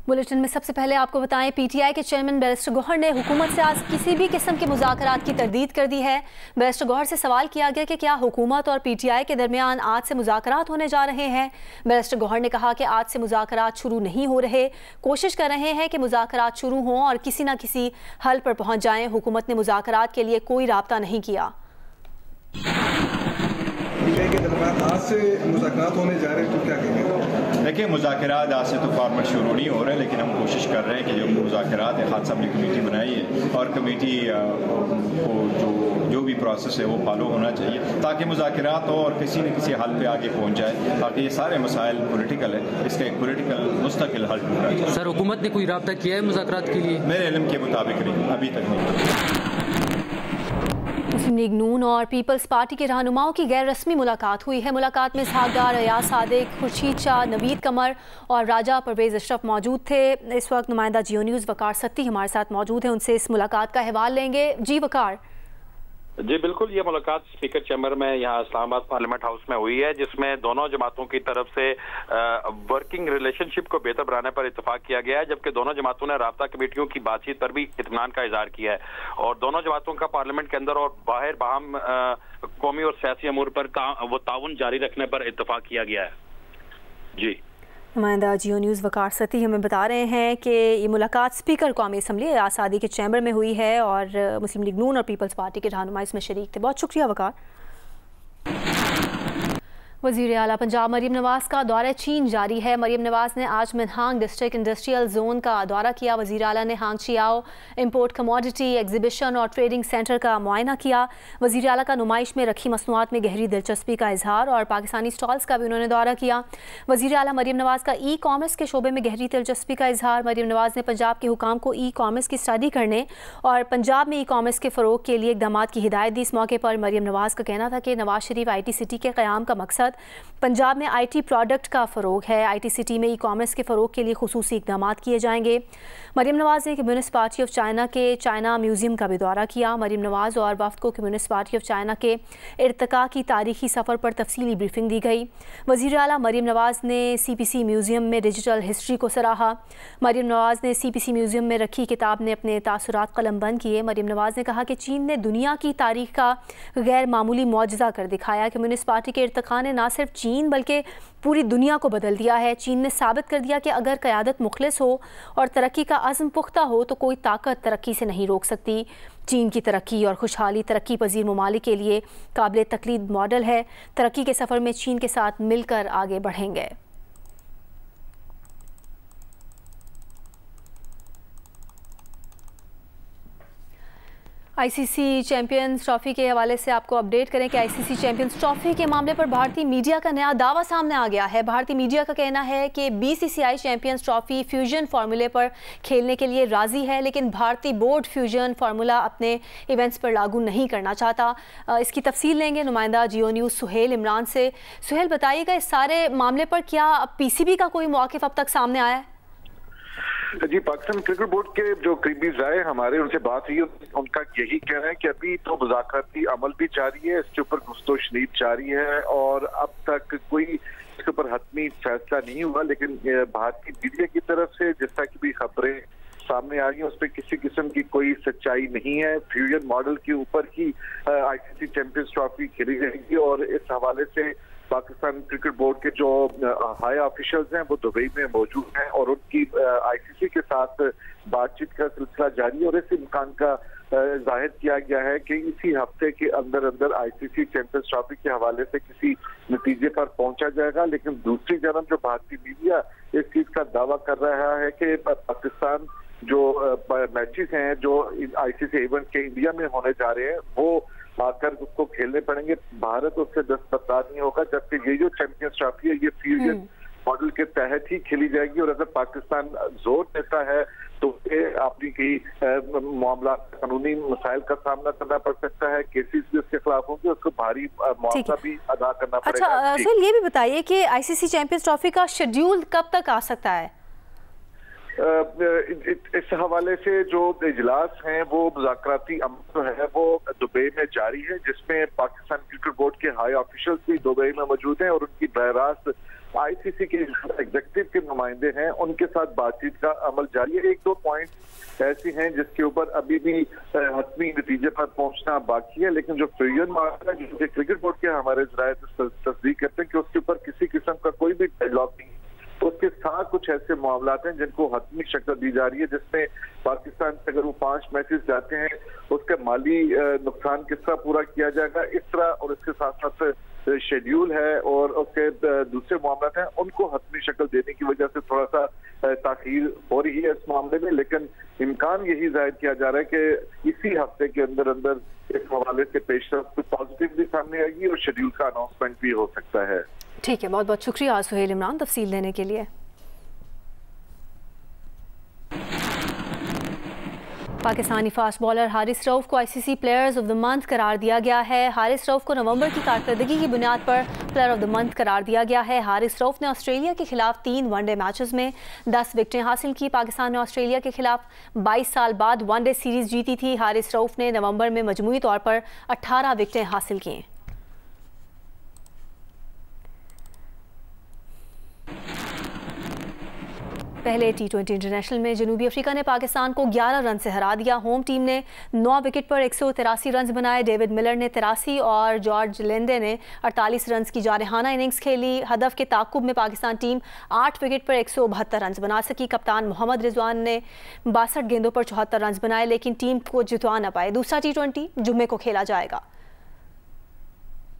Bulletin में सबसे पहले आपको बताएं, पीटीआई के चेयरमैन बैरिस्टर गौहर ने हुकूमत से आज किसी भी किस्म के मुज़ाकरात की तरदीद कर दी है। बैरिस्टर गौहर से सवाल किया गया कि क्या हुकूमत और पीटीआई के दरमियान आज से मुज़ाकरात होने जा रहे हैं। बैरिस्टर गौहर ने कहा कि आज से मुज़ाकरात शुरू नहीं हो रहे, कोशिश कर रहे हैं कि मुज़ाकरात शुरू हों और किसी न किसी हल पर पहुँच जाएँ। हुकूमत ने मुज़ाकरात के लिए कोई राब्ता नहीं किया। आज से मुज़ाकरात होने जा रहे हैं तो क्या कहेंगे? देखिए, मुज़ाकरात आज से तो फॉर्मेट शुरू नहीं हो रहे, लेकिन हम कोशिश कर रहे हैं कि जो मुज़ाकरात है, खान साहब ने कमेटी बनाई है और कमेटी को जो भी प्रोसेस है वो फॉलो होना चाहिए ताकि मुज़ाकरात हो और किसी न किसी हल पे आगे पहुंच जाए, ताकि ये सारे मसाइल पॉलिटिकल है, इसका एक पॉलिटिकल मुस्तकिल हल ढूंढा जाए। सर, हुकूमत ने कोई राब्ता किया है मुज़ाकरात के लिए? मेरे इल्म के मुताबिक नहीं, अभी तक नहीं। मुस्लिम लीग नून और पीपल्स पार्टी के रहनुमाओं की गैर रस्मी मुलाकात हुई है। मुलाकात में इसहाक डार, अयाज सादिक, खुर्शीद शाह, नवीद कमर और राजा परवेज अशरफ मौजूद थे। इस वक्त नुमाइंदा जियो न्यूज़ वकार सत्ती हमारे साथ मौजूद है, उनसे इस मुलाकात का अहवाल लेंगे। जी वकार। जी बिल्कुल, ये मुलाकात स्पीकर चैम्बर में यहाँ इस्लामाबाद पार्लियामेंट हाउस में हुई है, जिसमें दोनों जमातों की तरफ से वर्किंग रिलेशनशिप को बेहतर बनाने पर इत्तेफाक किया गया है, जबकि दोनों जमातों ने राब्ता कमेटियों की बातचीत पर भी इत्मीनान का इजहार किया है और दोनों जमातों का पार्लियामेंट के अंदर और बाहर बाहम कौमी और सियासी अमूर पर वो ताउन जारी रखने पर इत्तेफाक किया गया है। जी, नुमाइंदा जियो न्यूज़ वकार सती हमें बता रहे हैं कि ये मुलाकात स्पीकर कौमी असम्बली अयाज सादिक के चैम्बर में हुई है और मुस्लिम लीग नून और पीपल्स पार्टी के रहनुमा इसमें शरीक थे। बहुत शुक्रिया वकार। वज़ीर आला पंजाब मरीम नवाज़ का दौरा चीन जारी है। मरीम नवाज़ ने आज मिनहांग डिस्ट्रिक्ट इंडस्ट्रियल जोन का दौरा किया। वज़ीर आला ने हांगचियाओ इम्पोर्ट कमोडिटी एग्जीबिशन और ट्रेडिंग सेंटर का मुआयना किया। वज़ीर आला का नुमाइश में रखी मसनूआत में गहरी दिलचस्पी का इजहार और पाकिस्तानी स्टॉल्स का भी उन्होंने दौरा किया। वज़ीर आला मरीम नवाज़ का ई कॉमर्स के शोबे में गहरी दिलचस्पी का इजहार। मरीम नवाज़ ने पंजाब के हुकाम को ई कॉमर्स की स्टडी करने और पंजाब में ई कॉमर्स के फ़रोग के लिए इक़दामात की हिदायत दी। इस मौके पर मरीम नवाज़ का कहना था कि नवाज शरीफ IT सिटी के क़याम का मकसद पंजाब में IT प्रोडक्ट का फ़रोग है। IT सिटी में ई कॉमर्स के फ़रोग के लिए खुसूसी इक़दामात किए जाएंगे। मरीम नवाज़ ने कम्युनिस्ट पार्टी ऑफ चाइना के चाइना म्यूज़ियम का भी दौरा किया। मरीम नवाज़ और वफ़द को कम्युनिस्ट पार्टी ऑफ चाइना के इर्तिका की तारीखी सफ़र पर तफसीली ब्रीफिंग दी गई। वज़ीर आला मरीम नवाज़ ने CPC म्यूज़ियम में डिजिटल हिस्ट्री को सराहा। मरीम नवाज़ ने CPC म्यूज़ियम में रखी किताब ने अपने तासुरात कलमबंद किए। मरीम नवाज़ ने कहा कि चीन ने दुनिया की तारीख का गैर मामूली मौजज़ा कर दिखाया। कम्युनिस्ट पार्टी के इर्तिका ने न सिर्फ चीन बल्कि पूरी दुनिया को बदल दिया है। चीन ने साबित कर दिया कि अगर क़यादत मुखलिस हो और तरक्की का अज़्म पुख्ता हो तो कोई ताकत तरक्की से नहीं रोक सकती। चीन की तरक्की और खुशहाली तरक्की पजीर ममालिक के लिए काबिल तक़लीद मॉडल है। तरक्की के सफ़र में चीन के साथ मिलकर आगे बढ़ेंगे। ICC चैंपियंस ट्रॉफ़ी के हवाले से आपको अपडेट करें कि ICC चैंपियंस ट्रॉफ़ी के मामले पर भारतीय मीडिया का नया दावा सामने आ गया है। भारतीय मीडिया का कहना है कि BCCI चैंपियंस ट्रॉफ़ी फ्यूजन फार्मूले पर खेलने के लिए राज़ी है, लेकिन भारतीय बोर्ड फ्यूजन फार्मूला अपने इवेंट्स पर लागू नहीं करना चाहता। इसकी तफसील लेंगे नुमाइंदा जियो न्यूज़ सुहेल इमरान से। सुहेल, बताइएगा इस सारे मामले पर क्या PCB का कोई मौक़िफ़ अब तक सामने आया है? जी, पाकिस्तान क्रिकेट बोर्ड के जो करीबी राय हमारे उनसे बात हुई, उनका यही कहना है कि अभी तो मुज़ाकराती अमल भी जारी है, इसके ऊपर गुफ्तगू जारी है और अब तक कोई इसके ऊपर हतमी फैसला नहीं हुआ। लेकिन भारतीय मीडिया की तरफ से जिस तरह की भी खबरें सामने आ रही हैं उस पर किसी किस्म की कोई सच्चाई नहीं है। फ्यूजन मॉडल के ऊपर ही ICC चैंपियंस ट्रॉफी खेली जाएगी और इस हवाले से पाकिस्तान क्रिकेट बोर्ड के जो हाई ऑफिशियल्स हैं वो दुबई में मौजूद हैं और उनकी ICC के साथ बातचीत का सिलसिला जारी है और इस इम्कान का जाहिर किया गया है कि इसी हफ्ते के अंदर अंदर ICC चैंपियंस ट्रॉफी के हवाले से किसी नतीजे पर पहुंचा जाएगा। लेकिन दूसरी जानब जो भारतीय मीडिया इस चीज का दावा कर रहा है कि पाकिस्तान जो मैचेस हैं जो ICC इवेंट के इंडिया में होने जा रहे हैं वो आकर उसको खेलने पड़ेंगे। भारत उससे दस्तबरदार नहीं होगा, जबकि ये जो चैंपियंस ट्रॉफी है ये फ्यूजन मॉडल के तहत ही खेली जाएगी और अगर पाकिस्तान जोर देता है तो अपनी कई मामला कानूनी मसाइल का सामना करना पड़ सकता है, केसेस भी उसके खिलाफ होंगे, उसको भारी मुआवजा भी अदा करना पड़ेगा। अच्छा सुहेल, ये भी बताइए कि ICC चैंपियंस ट्रॉफी का शेड्यूल कब तक आ सकता है? इस हवाले से जो इजलास हैं वो मुज़ाकराती अमल है वो दुबई में जारी है, जिसमें पाकिस्तान क्रिकेट बोर्ड के हाई ऑफिशियल्स भी दुबई में मौजूद हैं और उनकी बहरास्त आईसीसी के एग्जीक्यूटिव के नुमाइंदे हैं उनके साथ बातचीत का अमल जारी है। 1-2 पॉइंट ऐसी हैं जिसके ऊपर अभी भी हतमी नतीजे पर पहुंचना बाकी है, लेकिन जो फ्यूजन मामला है जो क्रिकेट बोर्ड के हमारे जराये तस्दीक करते हैं कि उसके ऊपर किसी किस्म का कोई भी डेडलॉक नहीं, उसके साथ कुछ ऐसे मामला हैं जिनको हतमी शक्ल दी जा रही है, जिसमें पाकिस्तान से अगर वो 5 मैचेस जाते हैं उसका माली नुकसान किस तरह पूरा किया जाएगा, इस तरह, और इसके साथ साथ शेड्यूल है और उसके दूसरे मामला हैं, उनको हतमी शक्ल देने की वजह से थोड़ा सा ताखीर हो रही है इस मामले में। लेकिन इम्कान यही जाहिर किया जा रहा है कि इसी हफ्ते के अंदर अंदर इस हवाले से पेशरफ कुछ पॉजिटिव भी सामने आएगी और शेड्यूल का अनाउंसमेंट भी हो सकता है। ठीक है, बहुत बहुत शुक्रिया सुहेल इमरान तफसील देने के लिए। पाकिस्तानी फास्ट बॉलर हारिस रऊफ को ICC players of the month करार दिया गया है। हारिस रऊफ को नवंबर की कारकर्दगी की बुनियाद पर प्लेयर ऑफ द मंथ करार दिया गया है। हारिस रऊफ ने ऑस्ट्रेलिया के खिलाफ 3 वनडे मैचेस में 10 विकेटें हासिल की। पाकिस्तान ने ऑस्ट्रेलिया के खिलाफ 22 साल बाद वनडे सीरीज जीती थी। हारिस रऊफ ने नवंबर में मजमूई तौर पर 18 विकेटें हासिल की। पहले T20 इंटरनेशनल में जनूबी अफ्रीका ने पाकिस्तान को 11 रन से हरा दिया। होम टीम ने 9 विकेट पर 183 रन बनाए। डेविड मिलर ने 83 और जॉर्ज लिंडे ने 48 रन की जारहाना इनिंग्स खेली। हदफ के ताकुब में पाकिस्तान टीम 8 विकेट पर 172 रन बना सकी। कप्तान मोहम्मद रिजवान ने 62 गेंदों पर 74 रन बनाए, लेकिन टीम को जितवा न पाए। दूसरा T20 जुम्मे को खेला जाएगा।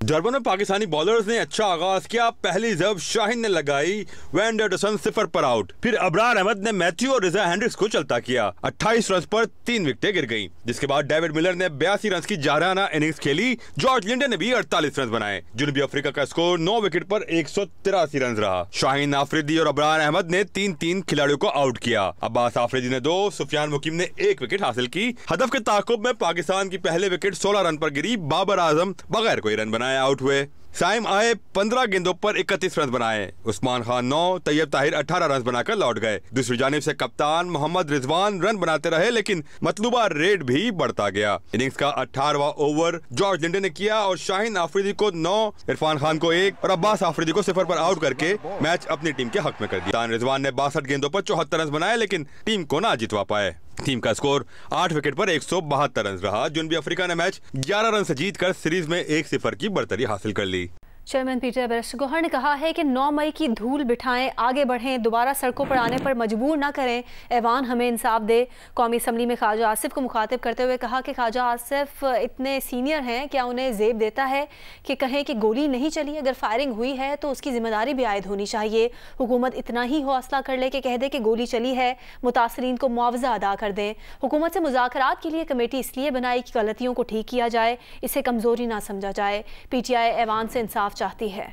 डरबन में पाकिस्तानी बॉलर्स ने अच्छा आगाज किया। पहली जब शाहीन ने लगाई, वैन एंडरसन 0 पर आउट। फिर अबरार अहमद ने मैथ्यू और रिजा हेंड्रिक्स को चलता किया। 28 रन पर 3 विकेटें गिर गईं। जिसके बाद डेविड मिलर ने 82 रन की जारहाना इनिंग्स खेली। जॉर्ज लिंडे ने भी 48 रन बनाए। जनूबी अफ्रीका का स्कोर 9 विकेट पर 183 रन रहा। शाहीन आफरीदी और अबरार अहमद ने 3-3 खिलाड़ियों को आउट किया। अब्बास आफरीदी ने 2, सुफियान मुकीम ने 1 विकेट हासिल की। हदफ के ताकुब में पाकिस्तान की पहले विकेट 16 रन पर गिरी। बाबर आजम बगैर कोई रन बनाए आउट हुए। साइम आए 15 गेंदों पर 31 रन बनाए। उस्मान खान 9, तैयब ताहिर 18 रन बनाकर लौट गए। दूसरी जानिब से कप्तान मोहम्मद रिजवान रन बनाते रहे, लेकिन मतलूबा रेट भी बढ़ता गया। इनिंग्स का 18वां ओवर जॉर्ज लिंडे ने किया और शाहीन आफरीदी को 9, इरफान खान को 1 और अब्बास आफरीदी को 0 पर आउट करके मैच अपनी टीम के हक में कर दिया। रिजवान ने 62 गेंदों पर 74 रन बनाए, लेकिन टीम को ना जितवा पाए। टीम का स्कोर 8 विकेट पर 172 रन रहा। जनूबी अफ्रीका ने मैच 11 रन से जीतकर सीरीज में 1-0 की बढ़तरी हासिल कर ली। चेयरमैन पीटर बेरेस्टगोहर ने कहा है कि 9 मई की धूल बिठाएं, आगे बढ़ें, दोबारा सड़कों पर आने पर मजबूर ना करें। ऐवान हमें इंसाफ दे। कौमी असम्बली में ख्वाजा आसिफ को मुखातिब करते हुए कहा कि ख्वाजा आसिफ इतने सीनियर हैं, क्या उन्हें जेब देता है कि कहें कि गोली नहीं चली? अगर फायरिंग हुई है तो उसकी जिम्मेदारी भी आयद होनी चाहिए। हुकूमत इतना ही हौसला कर ले कि कह दे कि गोली चली है, मुतासरीन को मुआवजा अदा कर दें। हुकूमत से मुज़ाकरात के लिए कमेटी इसलिए बनाई कि गलतियों को ठीक किया जाए, इसे कमजोरी ना समझा जाए। PTI ऐवान से इंसाफ चाहती है।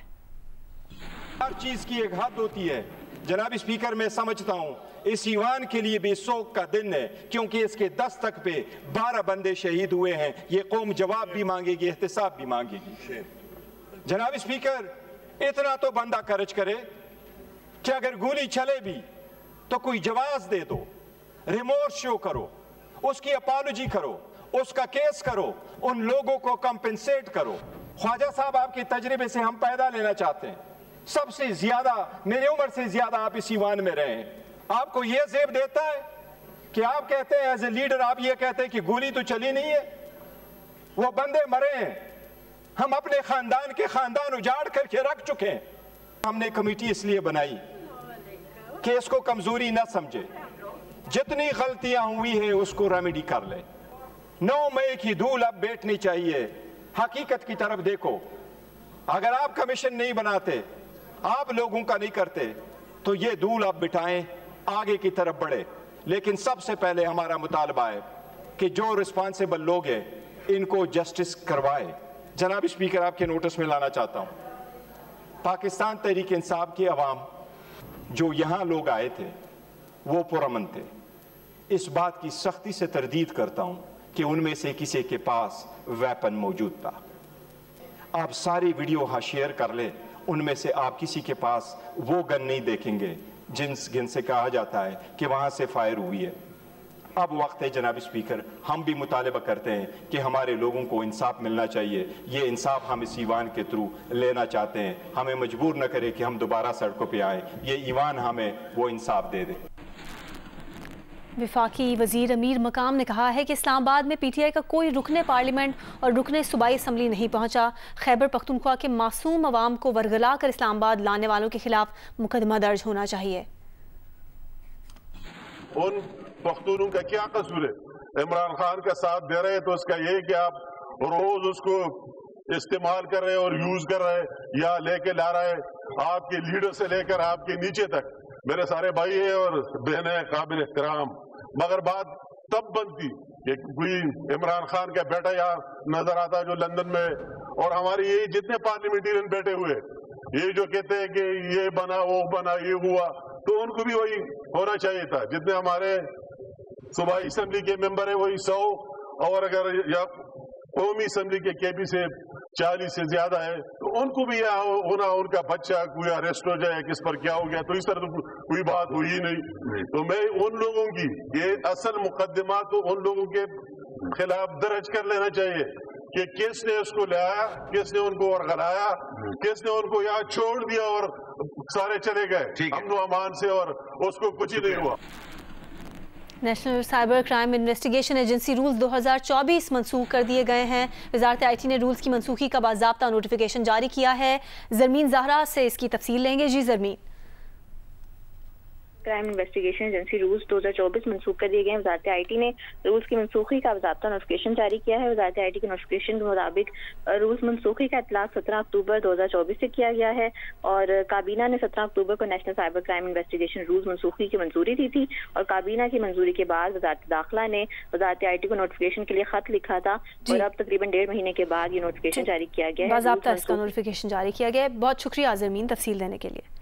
हर चीज की एक हद होती है। जनाब स्पीकर, मैं समझता हूं इस ईवान के लिए भी शोक का दिन है, क्योंकि इसके दस्तक पे 12 बंदे शहीद हुए हैं। ये कौम जवाब भी मांगेगी, एहतिसाब भी मांगेगी। जनाब स्पीकर, इतना तो बंदा खर्च करे कि अगर गोली चले भी तो कोई जवाब दे दो, रिमोर्स शो करो, उसकी अपॉलॉजी करो, उसका केस करो, उन लोगों को कंपेंसेट करो। ख्वाजा साहब, आपके तजर्बे से हम पैदा लेना चाहते हैं। सबसे ज्यादा, मेरी उम्र से ज्यादा आप इस ईवान में रहे हैं। आपको यह जेब देता है कि आप कहते हैं एज ए लीडर, आप ये कहते हैं कि गोली तो चली नहीं है, वो बंदे मरे हैं, हम अपने खानदान के खानदान उजाड़ करके रख चुके हैं। हमने कमेटी इसलिए बनाई कि इसको कमजोरी न समझे, जितनी गलतियां हुई है उसको रेमेडी कर ले। 9 मई की धूल अब बैठनी चाहिए। हकीकत की तरफ देखो। अगर आप कमीशन नहीं बनाते, आप लोगों का नहीं करते, तो ये धूल आप बिठाएं, आगे की तरफ बढ़े। लेकिन सबसे पहले हमारा मुतालबा है कि जो रिस्पॉन्सिबल लोग हैं इनको जस्टिस करवाए। जनाब स्पीकर, आपके नोटिस में लाना चाहता हूं, पाकिस्तान तहरीक इंसाफ की अवाम जो यहां लोग आए थे वो पुरअमन थे। इस बात की सख्ती से तरदीद करता हूं कि उनमें से किसी के पास वेपन मौजूद था। आप सारी वीडियो शेयर कर ले, उनमें से आप किसी के पास वो गन नहीं देखेंगे जिनसे कहा जाता है कि वहां से फायर हुई है। अब वक्त है जनाब स्पीकर, हम भी मुतालबा करते हैं कि हमारे लोगों को इंसाफ मिलना चाहिए। ये इंसाफ हम इस ईवान के थ्रू लेना चाहते हैं। हमें मजबूर न करे कि हम दोबारा सड़कों पे आए, ये ईवान हमें वो इंसाफ दे दे। वफाकी वजीर अमीर मकाम ने कहा है कि इस्लामाबाद में PTI का कोई रुकने पार्लियामेंट और रुकने सूबाई असम्बली नहीं पहुंचा। खैबर पख्तूनख्वा के मासूम अवाम को वरगला कर इस्लामाबाद लाने वालों के खिलाफ मुकदमा दर्ज होना चाहिए। उन पख्तूनों का क्या कसूर है? इमरान खान का साथ दे रहे हैं तो उसका ये कि आप रोज उसको इस्तेमाल कर रहे हैं और यूज कर रहे हैं या लेके ला रहे हैं। आपके लीडर से लेकर आपके नीचे तक मेरे सारे भाई हैं और बहनें काबिल एहतराम, मगर बात तब बनती कि कोई इमरान खान का बेटा यहाँ नजर आता जो लंदन में, और हमारे ये जितने पार्लियामेंटेरियन बैठे हुए ये जो कहते हैं कि ये बना वो बना ये हुआ, तो उनको भी वही होना चाहिए था। जितने हमारे सूबाई असेंबली के मेंबर है वही 100, और अगर या कौमी असेंबली के केपी से 40 से ज्यादा है तो उनको भी यहाँ होना, उनका बच्चा कोई अरेस्ट हो जाए, किस पर क्या हो गया, तो इस तरह तो कोई बात हुई ही नहीं। तो मैं उन लोगों की ये असल मुकदमा तो उन लोगों के खिलाफ दर्ज कर लेना चाहिए कि किसने उसको लाया, किसने उनको वरगलाया, किसने उनको यहाँ छोड़ दिया और सारे चले गए अमन अमान से और उसको कुछ ही नहीं हुआ। National cyber crime investigation agency rules 2024 मनसूख कर दिए गए हैं। वजारत IT ने रूल्स की मनसूखी का बाज़ाब्ता नोटिफिकेशन जारी किया है। जरमीन ज़हरा से इसकी तफसील लेंगे। जी Zarmeen. Crime investigation agency rules 2024 मनसूख कर दिए गए हैं। वजारत IT ने रूल्स की मनसूखी का बाज़ाब्ता नोटिफिकेशन जारी किया है। वजारत IT के नोटिफिकेशन के मुताबिक रूल्स मनसूखी का इतलाक 17 अक्टूबर 2024 से किया गया है और काबीना ने 17 अक्टूबर को national cyber crime investigation rules मनसूखी की मंजूरी दी थी और काबीना की मंजूरी के बाद वजारत दाखिला ने वजारत IT को नोटिफिकेशन के लिए खत लिखा था और अब तकरीबन 1.5 महीने के बाद ये नोटिफिकेशन जारी किया गया है। बाज़ाब्ता इसका नोटिफिकेशन जारी किया गया है। बहुत शुक्रिया जरमीन तफसील देने के लिए।